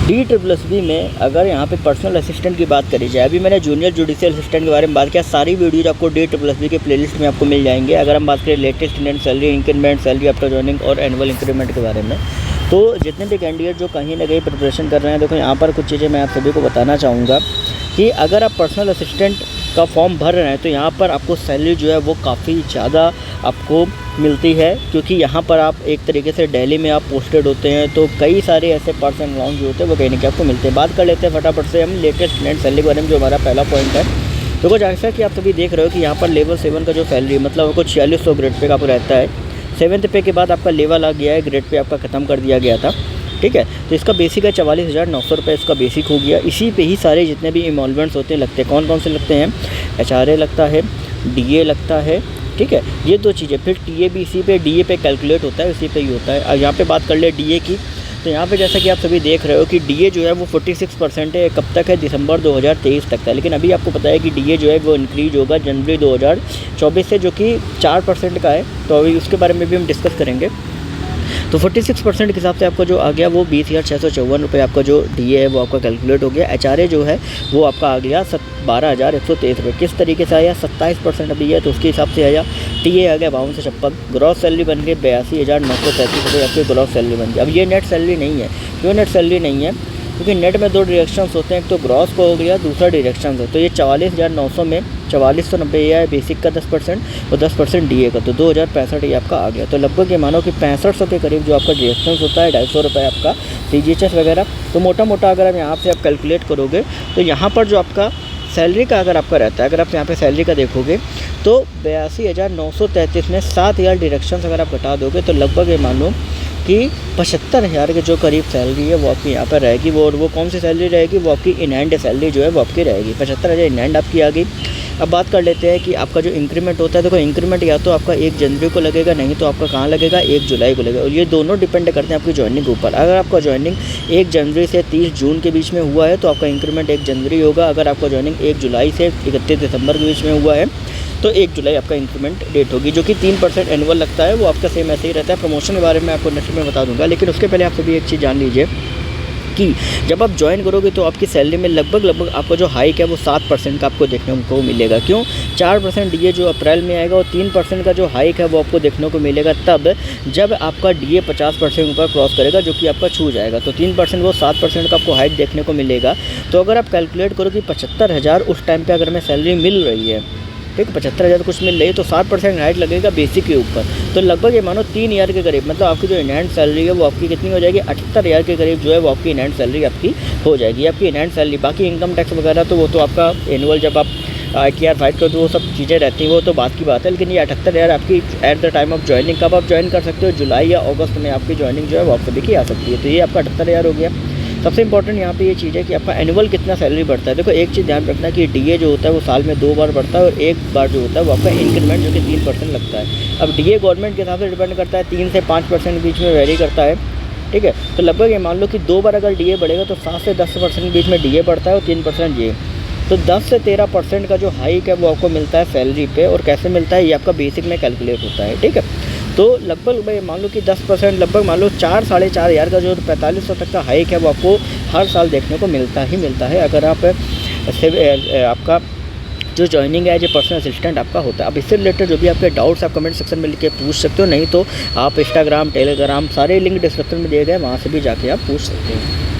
DSSB में अगर यहाँ पे पर्सनल असिस्टेंट की बात करी जाए, अभी मैंने जूनियर जुडिशियल असिस्टेंट के बारे में बात किया, सारी वीडियोज आपको DSSB के प्लेलिस्ट में आपको मिल जाएंगे। अगर हम बात करें latest Indian salary, increment, salary after joining और एनुअल इंक्रीमेंट के बारे में, तो जितने भी कैंडिडेट जो कहीं ना कहीं प्रिपरेशन कर रहे हैं, देखो यहाँ पर कुछ चीज़ें मैं आप सभी को बताना चाहूँगा कि अगर आप पर्सनल असिस्टेंट का फॉर्म भर रहे हैं तो यहाँ पर आपको सैलरी जो है वो काफ़ी ज़्यादा आपको मिलती है, क्योंकि यहाँ पर आप एक तरीके से दिल्ली में आप पोस्टेड होते हैं, तो कई सारे ऐसे पर्सन अलाउंस जो होते हैं वो कहीं ना कहीं आपको मिलते हैं। बात कर लेते हैं फटाफट से हम लेटेस्ट इंडियन सैलरी के बारे में, जो हमारा पहला पॉइंट है। देखो जैसा कि आप सभी देख रहे हो कि यहाँ पर लेवल 7 का जो सैलरी मतलब आपको 4600 ग्रेड पे का आपको रहता है। 7th पे के बाद आपका लेवल आ गया है, ग्रेड पे आपका ख़त्म कर दिया गया था, ठीक है। तो इसका बेसिक है 44,900 रुपये, इसका बेसिक हो गया। इसी पे ही सारे जितने भी इन्वॉल्वमेंट्स होते हैं लगते हैं, कौन कौन से लगते हैं, HRA लगता है, DA लगता है, ठीक है, ये दो चीज़ें। फिर TA भी इसी पे, DA पे कैलकुलेट होता है, इसी पे ही होता है। अब यहाँ पे बात कर ले DA की, तो यहाँ पे जैसा कि आप सभी देख रहे हो कि DA जो है वो 46% है। कब तक है? दिसंबर 2023 तक था। लेकिन अभी आपको पता है कि DA जो है वो इंक्रीज होगा जनवरी 2024 से, जो कि 4% का है। तो अभी उसके बारे में भी हम डिस्कस करेंगे। तो 46% के हिसाब से आपका जो आ गया वो 20,654 रुपये आपका जो DA है वो आपका कैलकुलेट हो गया। HRA जो है वो आपका आ गया 12,123 रुपये। किस तरीके से आया? 27% अभी है तो उसके हिसाब से आया। TA आ गया 5256। ग्रॉस सैलरी बन गई 82,933 रुपये आपकी ग्रॉस सैलरी बन गई। अब ये नेट सैलरी नहीं है। क्यों नेट सैलरी नहीं है? क्योंकि नेट में 2 डिरेक्शंस होते हैं, एक तो ग्रॉस को हो गया, दूसरा डिरेक्शन है। तो ये 44,900 में 4490 ये है बेसिक का 10% और 10% DA का, तो 2,065 ये आपका आ गया। तो लगभग ये मानो कि 6500 के करीब जो आपका डिरेक्शन होता है, 250 रुपये आपका CGHS वगैरह। तो मोटा मोटा अगर आप यहाँ से आप कैलकुलेट करोगे तो यहाँ पर जो आपका सैलरी का अगर आपका रहता है, अगर आप यहाँ पे सैलरी का देखोगे तो 82,933 में 7,000 डिरेक्शन अगर आप घटा दोगे तो लगभग ये मान लो कि 75,000 के जो करीब सैलरी है वो आपकी यहाँ पर रहेगी। वो कौन सी सैलरी रहेगी? वो आपकी इन हैंड सैलरी जो है वो आपकी रहेगी। 75,000 इन हैंड आपकी आ गई। अब बात कर लेते हैं कि आपका जो इंक्रीमेंट होता है। देखो इंक्रीमेंट या तो आपका 1 जनवरी को लगेगा, नहीं तो आपका कहाँ लगेगा? 1 जुलाई को लगेगा। और ये दोनों डिपेंड करते हैं आपकी जॉइनिंग के ऊपर। अगर आपका जॉइनिंग 1 जनवरी से 30 जून के बीच में हुआ है तो आपका इंक्रीमेंट 1 जनवरी होगा। अगर आपका जॉइनिंग 1 जुलाई से 31 दिसंबर के बीच में हुआ है तो 1 जुलाई आपका इंक्रीमेंट डेट होगी, जो कि 3% एनुअल लगता है। वो आपका सेम ऐसे ही रहता है। प्रमोशन के बारे में आपको नेक्स्ट में बता दूंगा, लेकिन उसके पहले आप सभी एक चीज़ जान लीजिए कि जब आप ज्वाइन करोगे तो आपकी सैलरी में लगभग आपका जो हाइक है वो 7% का आपको देखने को मिलेगा। क्यों? 4% DA जो अप्रैल में आएगा और 3% का जो हाइक है वो आपको देखने को मिलेगा तब जब आपका DA 50% ऊपर क्रॉस करेगा, जो कि आपका छू जाएगा। तो 3% वो 7% का आपको हाइक देखने को मिलेगा। तो अगर आप कैलकुलेट करो कि 75,000 उस टाइम पर अगर हमें सैलरी मिल रही है, ठीक, 75,000 कुछ मिल रही है, तो 7% हाइक लगेगा बेसिक के ऊपर। तो लगभग ये मानो 3 ईयर के करीब, मतलब आपकी जो इन हैंड सैलरी है वो आपकी कितनी हो जाएगी? 78,000 के करीब जो है वो आपकी इन हैंड सैलरी आपकी हो जाएगी। आपकी इन हैंड सैलरी, बाकी इनकम टैक्स वगैरह तो वो तो आपका एनुअल जब आप ITR फाइल करो तो वो सब चीज़ें रहती हैं, वो तो बात की बात है। लेकिन ये 78,000 आपकी at the time of joining, कब आप ज्वाइन कर सकते हो? जुलाई या अगस्त में आपकी ज्वाइनिंग जो है वो आप सभी की आ सकती है। तो ये आपका 78,000 हो गया। सबसे इंपॉर्टेंट यहाँ पे ये चीज़ है कि आपका एनुअल कितना सैलरी बढ़ता है। देखो एक चीज़ ध्यान रखना कि DA जो होता है वो साल में 2 बार बढ़ता है और एक बार जो होता है वो आपका इंक्रीमेंट जो कि 3% लगता है। अब DA गवर्नमेंट के हिसाब से डिपेंड करता है, 3 से 5% के बीच में वेरी करता है, ठीक है। तो लगभग ये मान लो कि 2 बार अगर DA बढ़ेगा तो 7 से 10% के बीच में DA बढ़ता है और 3% ये। तो 10 से 13% का जो हाइक है वो आपको मिलता है सैलरी पे। और कैसे मिलता है? ये आपका बेसिक में कैलकुलेट होता है, ठीक है। तो लगभग भाई मान लो कि 10%, लगभग मान लो 4 साढ़े 4 हज़ार का जो 4500 तक का हाइक है वो आपको हर साल देखने को मिलता ही मिलता है। अगर आप आपका जो जॉइनिंग है जो पर्सनल असिस्टेंट आपका होता है। अब इससे रिलेटेड जो भी आपके डाउट्स आप कमेंट सेक्शन में लिख के पूछ सकते हो, नहीं तो आप इंस्टाग्राम, टेलीग्राम सारे लिंक डिस्क्रिप्शन में दिए गए, वहाँ से भी जाके आप पूछ सकते हो।